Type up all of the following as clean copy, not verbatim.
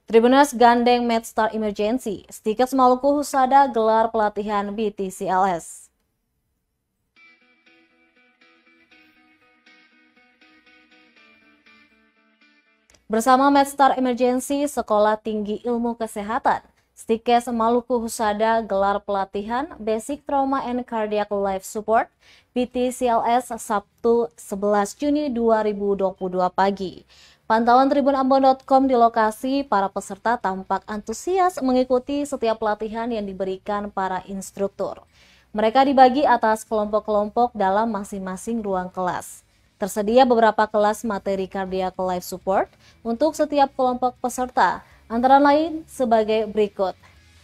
Tribuners gandeng MedStar Emergency, Stikes Maluku Husada gelar pelatihan BTCLS. Bersama MedStar Emergency, Sekolah Tinggi Ilmu Kesehatan, Stikes Maluku Husada gelar pelatihan Basic Trauma and Cardiac Life Support BTCLS Sabtu 11 Juni 2022 pagi. Pantauan tribunambon.com di lokasi, para peserta tampak antusias mengikuti setiap pelatihan yang diberikan para instruktur. Mereka dibagi atas kelompok-kelompok dalam masing-masing ruang kelas. Tersedia beberapa kelas materi cardiac life support untuk setiap kelompok peserta, antara lain sebagai berikut.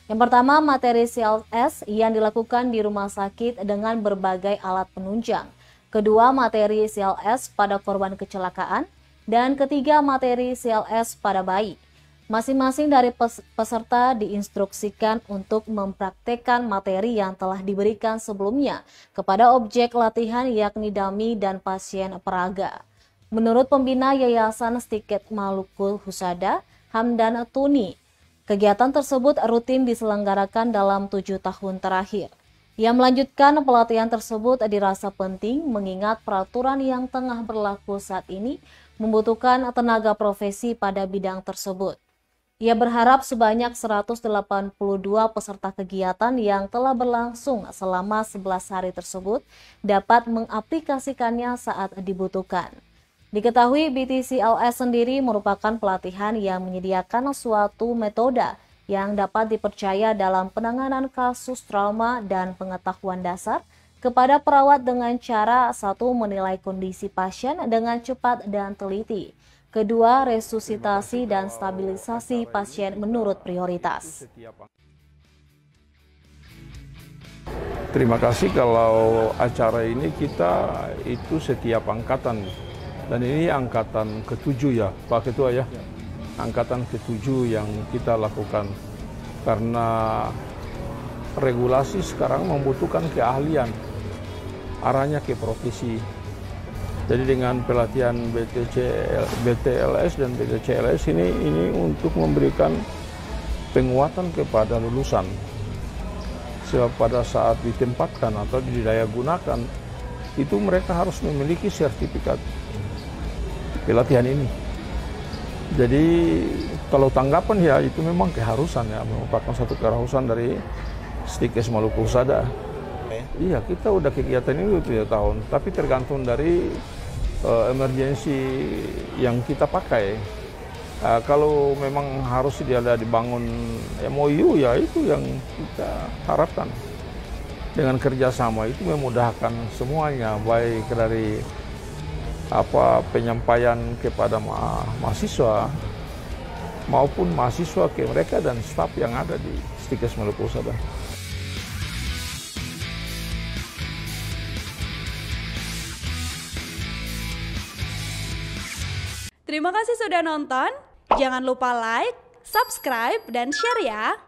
Yang pertama, materi CLS yang dilakukan di rumah sakit dengan berbagai alat penunjang. Kedua, materi CLS pada korban kecelakaan. Dan ketiga, materi CLS pada bayi. Masing-masing dari peserta diinstruksikan untuk mempraktekkan materi yang telah diberikan sebelumnya kepada objek latihan yakni dummy dan pasien peraga. Menurut pembina Yayasan Stikes Maluku Husada, Hamdan Tuni, kegiatan tersebut rutin diselenggarakan dalam 7 tahun terakhir. Ia melanjutkan pelatihan tersebut dirasa penting mengingat peraturan yang tengah berlaku saat ini membutuhkan tenaga profesi pada bidang tersebut. Ia berharap sebanyak 182 peserta kegiatan yang telah berlangsung selama 11 hari tersebut dapat mengaplikasikannya saat dibutuhkan. Diketahui BTCLS sendiri merupakan pelatihan yang menyediakan suatu metode yang dapat dipercaya dalam penanganan kasus trauma dan pengetahuan dasar kepada perawat dengan cara satu, menilai kondisi pasien dengan cepat dan teliti. Kedua, resusitasi dan stabilisasi pasien menurut prioritas. Terima kasih kalau acara ini kita itu setiap angkatan. Dan ini angkatan ke-7 ya, Pak Ketua ya. Angkatan ke-7 yang kita lakukan. Karena regulasi sekarang membutuhkan keahlian. Arahnya ke profesi. Jadi dengan pelatihan BTLS dan BTCLS ini untuk memberikan penguatan kepada lulusan. Sebab pada saat ditempatkan atau didaya gunakan, itu mereka harus memiliki sertifikat pelatihan ini. Jadi kalau tanggapan ya itu memang keharusan ya, merupakan satu keharusan dari Stikes Maluku Husada. Iya, kita udah kegiatan ini 3 tahun, tapi tergantung dari emergensi yang kita pakai. Kalau memang harus dia ada dibangun MOU, ya itu yang kita harapkan. Dengan kerjasama itu memudahkan semuanya, baik dari penyampaian kepada mahasiswa maupun mahasiswa ke mereka dan staf yang ada di Stikes Maluku Husada. Terima kasih sudah nonton. Jangan lupa like, subscribe, dan share ya.